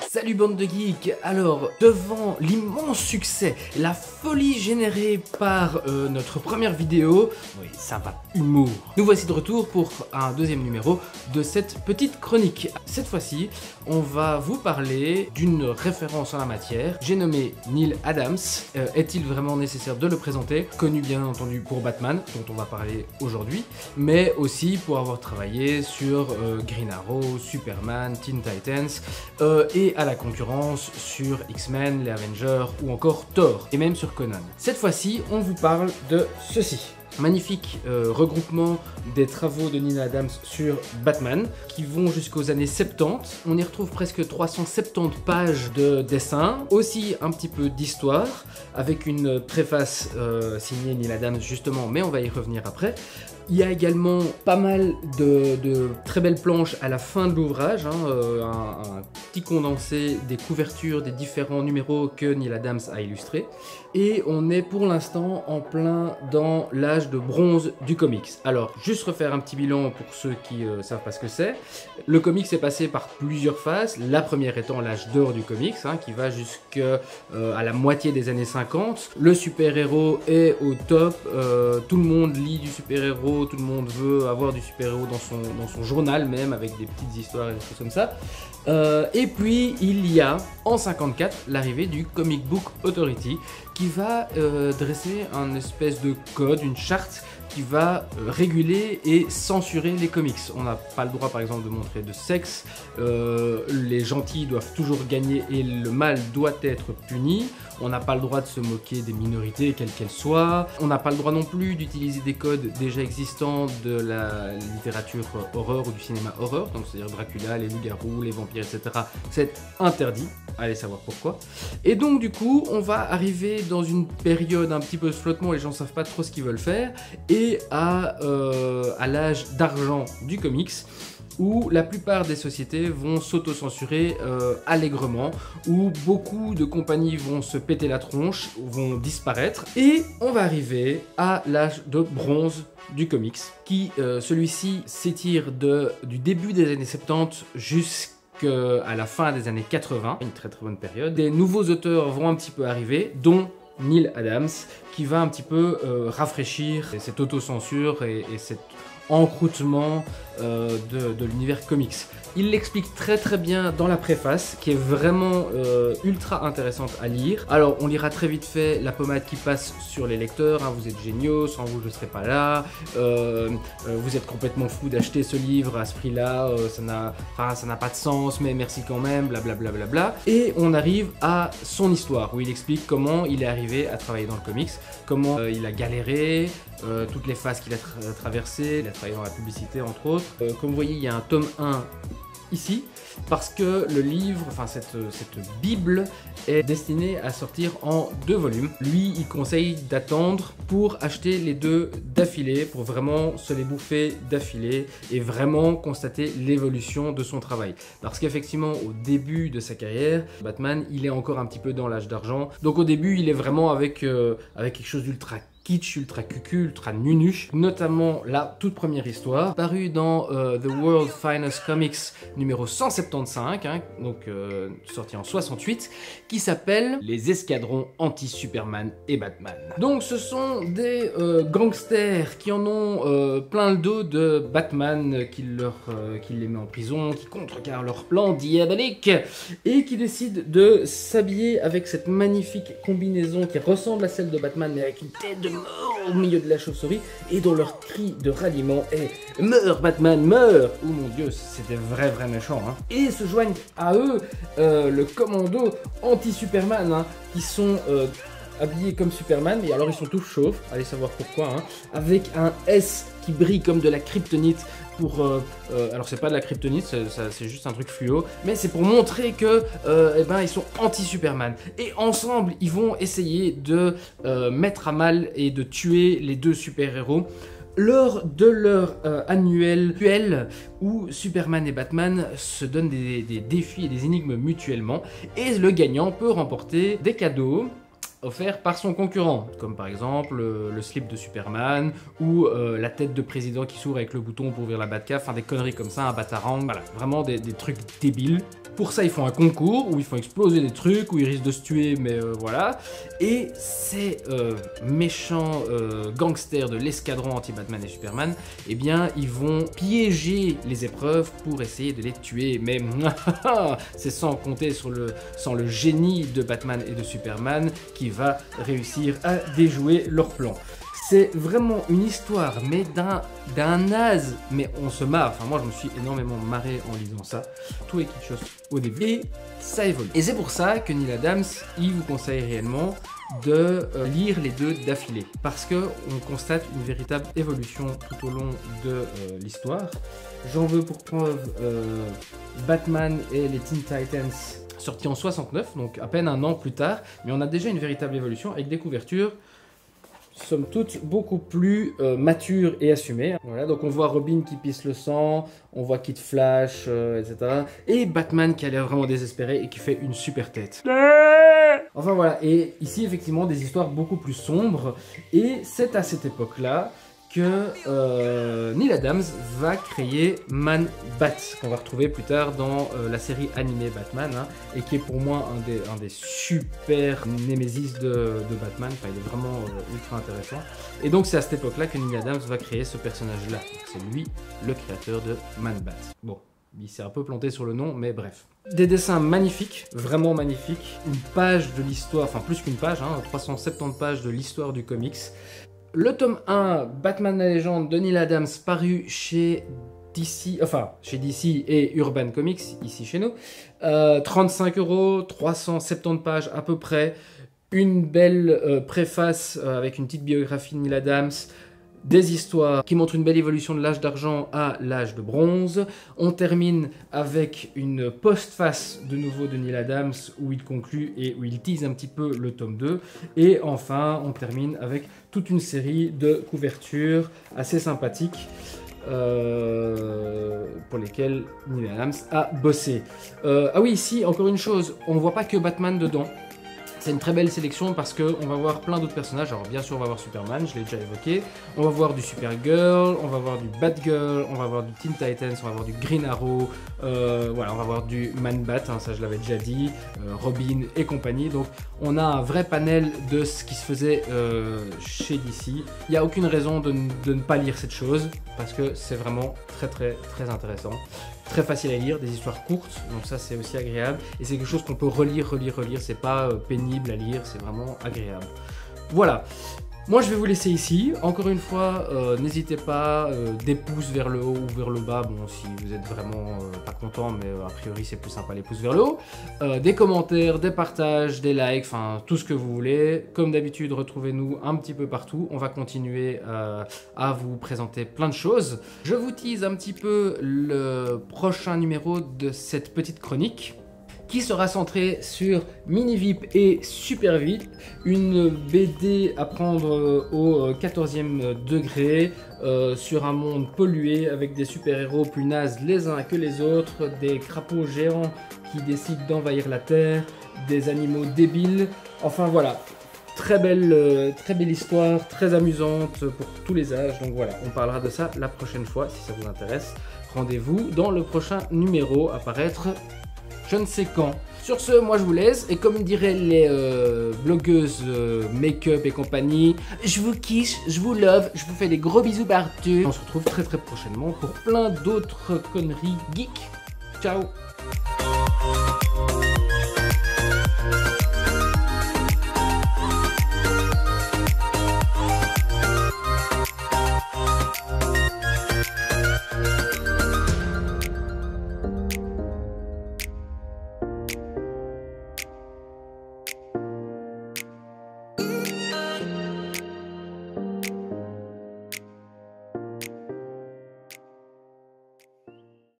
Salut bande de geeks. Alors, devant l'immense succès, la folie générée par notre première vidéo, oui ça va, humour, nous voici de retour pour un deuxième numéro de cette petite chronique. Cette fois-ci, on va vous parler d'une référence en la matière. J'ai nommé Neal Adams. Est-il vraiment nécessaire de le présenter? Connu bien entendu pour Batman, dont on va parler aujourd'hui, mais aussi pour avoir travaillé sur Green Arrow, Superman, Teen Titans, et à la concurrence sur X-Men, les Avengers ou encore Thor, et même sur Conan. Cette fois-ci, on vous parle de ceci. Magnifique regroupement des travaux de Neal Adams sur Batman qui vont jusqu'aux années 70. On y retrouve presque 370 pages de dessin, aussi un petit peu d'histoire avec une préface signée Neal Adams justement, mais on va y revenir après. Il y a également pas mal de très belles planches à la fin de l'ouvrage, un petit condensé des couvertures des différents numéros que Neal Adams a illustrés. Et on est pour l'instant en plein dans l'âge de bronze du comics. Alors, juste refaire un petit bilan pour ceux qui savent pas ce que c'est. Le comics est passé par plusieurs phases, la première étant l'âge d'or du comics, qui va jusqu'à la moitié des années 50. Le super-héros est au top, tout le monde lit du super-héros, tout le monde veut avoir du super-héros dans son journal même, avec des petites histoires et des choses comme ça. Et puis il y a en 54 l'arrivée du Comic Book Authority qui va dresser un espèce de code, une charte qui va réguler et censurer les comics. On n'a pas le droit par exemple de montrer de sexe, les gentils doivent toujours gagner et le mal doit être puni, on n'a pas le droit de se moquer des minorités quelles qu'elles soient, on n'a pas le droit non plus d'utiliser des codes déjà existants de la littérature horreur ou du cinéma horreur, donc c'est-à-dire Dracula, les loups-garous, les vampires, etc. C'est interdit, allez savoir pourquoi. Et donc du coup on va arriver dans une période un petit peu de flottement, les gens savent pas trop ce qu'ils veulent faire, et à l'âge d'argent du comics, où la plupart des sociétés vont s'auto-censurer allègrement, où beaucoup de compagnies vont se péter la tronche, vont disparaître, et on va arriver à l'âge de bronze du comics, qui celui-ci s'étire du début des années 70 jusqu'à la fin des années 80, une très très bonne période. Des nouveaux auteurs vont un petit peu arriver, dont Neal Adams, qui va un petit peu rafraîchir cette autocensure et cet encroûtement de l'univers comics. Il l'explique très très bien dans la préface, qui est vraiment ultra intéressante à lire. Alors on lira très vite fait la pommade qui passe sur les lecteurs, vous êtes géniaux, sans vous je ne serais pas là, vous êtes complètement fou d'acheter ce livre à ce prix là, ça n'a pas de sens, mais merci quand même, blablabla. Bla bla bla. Et on arrive à son histoire, où il explique comment il est arrivé à travailler dans le comics, comment il a galéré, toutes les phases qu'il a traversées, il a travaillé dans la publicité entre autres. Comme vous voyez, il y a un tome 1 ici, parce que le livre, cette bible est destinée à sortir en 2 volumes. Lui, il conseille d'attendre pour acheter les 2 d'affilée, pour vraiment se les bouffer d'affilée et vraiment constater l'évolution de son travail. Parce qu'effectivement, au début de sa carrière, Batman, il est encore un petit peu dans l'âge d'argent. Donc au début, il est vraiment avec quelque chose d'ultra kitsch, ultra cucu, ultra nunuche, notamment la toute première histoire, parue dans The World's Finest Comics numéro 175, donc sorti en 68, qui s'appelle Les Escadrons anti-Superman et Batman. Donc ce sont des gangsters qui en ont plein le dos de Batman, qui les met en prison, qui contrecarrent leur plan diabolique, et qui décident de s'habiller avec cette magnifique combinaison qui ressemble à celle de Batman, mais avec une tête de mort au milieu de la chauve-souris, et dont leur cri de ralliement est « Meurs Batman, meurs !» Oh mon dieu, c'était vrai méchant. Et se joignent à eux le commando anti-Superman, qui sont habillés comme Superman, mais alors ils sont tous chauves, allez savoir pourquoi, avec un S qui brille comme de la kryptonite pour... alors c'est pas de la kryptonite, c'est juste un truc fluo, mais c'est pour montrer que ils sont anti-Superman. Et ensemble, ils vont essayer de mettre à mal et de tuer les 2 super-héros lors de leur annuel duel où Superman et Batman se donnent des défis et des énigmes mutuellement, et le gagnant peut remporter des cadeaux offert par son concurrent, comme par exemple le slip de Superman ou la tête de président qui s'ouvre avec le bouton pour ouvrir la Batcave, enfin des conneries comme ça, un Batarang, voilà, vraiment des trucs débiles. Pour ça, ils font un concours où ils font exploser des trucs, où ils risquent de se tuer, mais voilà. Et ces méchants gangsters de l'escadron anti-Batman et Superman, eh bien, ils vont piéger les épreuves pour essayer de les tuer. Mais c'est sans compter sans le génie de Batman et de Superman qui va réussir à déjouer leur plan. C'est vraiment une histoire, mais d'un naze, mais on se marre. Enfin, moi, je me suis énormément marré en lisant ça. Tout est quelque chose au début. Et ça évolue. Et c'est pour ça que Neal Adams, il vous conseille réellement de lire les deux d'affilée. Parce qu'on constate une véritable évolution tout au long de l'histoire. J'en veux pour preuve Batman et les Teen Titans, sortis en 69, donc à peine un an plus tard. Mais on a déjà une véritable évolution avec des couvertures somme toute beaucoup plus mature et assumée. Voilà, donc on voit Robin qui pisse le sang, on voit Kid Flash, etc. Et Batman qui a l'air vraiment désespéré et qui fait une super tête. Enfin voilà, et ici effectivement des histoires beaucoup plus sombres. Et c'est à cette époque-là que Neal Adams va créer Man-Bat, qu'on va retrouver plus tard dans la série animée Batman, hein, et qui est pour moi un des super némésis de Batman. Enfin, il est vraiment ultra intéressant. Et donc c'est à cette époque-là que Neal Adams va créer ce personnage-là. C'est lui le créateur de Man-Bat. Bon, il s'est un peu planté sur le nom, mais bref. Des dessins magnifiques, vraiment magnifiques. Une page de l'histoire, enfin plus qu'une page, hein, 370 pages de l'histoire du comics. Le tome 1, Batman la légende de Neal Adams, paru chez DC, enfin chez DC et Urban Comics, ici chez nous. 35 €, 370 pages à peu près. Une belle préface avec une petite biographie de Neal Adams. Des histoires qui montrent une belle évolution de l'âge d'argent à l'âge de bronze. On termine avec une postface de nouveau de Neal Adams où il conclut et où il tease un petit peu le tome 2. Et enfin, on termine avec toute une série de couvertures assez sympathiques pour lesquelles Neal Adams a bossé. Ah oui, ici, encore une chose, on ne voit pas que Batman dedans. C'est une très belle sélection parce qu'on va voir plein d'autres personnages. Alors bien sûr on va voir Superman, je l'ai déjà évoqué. On va voir du Supergirl, on va voir du Batgirl, on va voir du Teen Titans, on va voir du Green Arrow. Voilà, on va voir du Man-Bat, hein, ça je l'avais déjà dit, Robin et compagnie. Donc on a un vrai panel de ce qui se faisait chez DC. Il n'y a aucune raison de ne pas lire cette chose parce que c'est vraiment très intéressant. Très facile à lire, des histoires courtes, donc ça c'est aussi agréable. Et c'est quelque chose qu'on peut relire, c'est pas pénible à lire, c'est vraiment agréable. Voilà, moi je vais vous laisser ici. Encore une fois, n'hésitez pas, des pouces vers le haut ou vers le bas, bon si vous êtes vraiment pas content, mais a priori c'est plus sympa les pouces vers le haut. Des commentaires, des partages, des likes, enfin tout ce que vous voulez. Comme d'habitude, retrouvez-nous un petit peu partout. On va continuer à vous présenter plein de choses. Je vous tease un petit peu le prochain numéro de cette petite chronique, qui sera centré sur Mini-Vip et Super Vip, une BD à prendre au 14e degré, sur un monde pollué avec des super-héros plus nazes les uns que les autres, des crapauds géants qui décident d'envahir la Terre, des animaux débiles, enfin voilà. Très belle histoire, très amusante pour tous les âges, donc voilà, on parlera de ça la prochaine fois si ça vous intéresse. Rendez-vous dans le prochain numéro à paraître je ne sais quand. Sur ce, moi je vous laisse, et comme diraient les blogueuses make-up et compagnie, je vous kiss, je vous love, je vous fais des gros bisous partout. On se retrouve très prochainement pour plein d'autres conneries geeks. Ciao.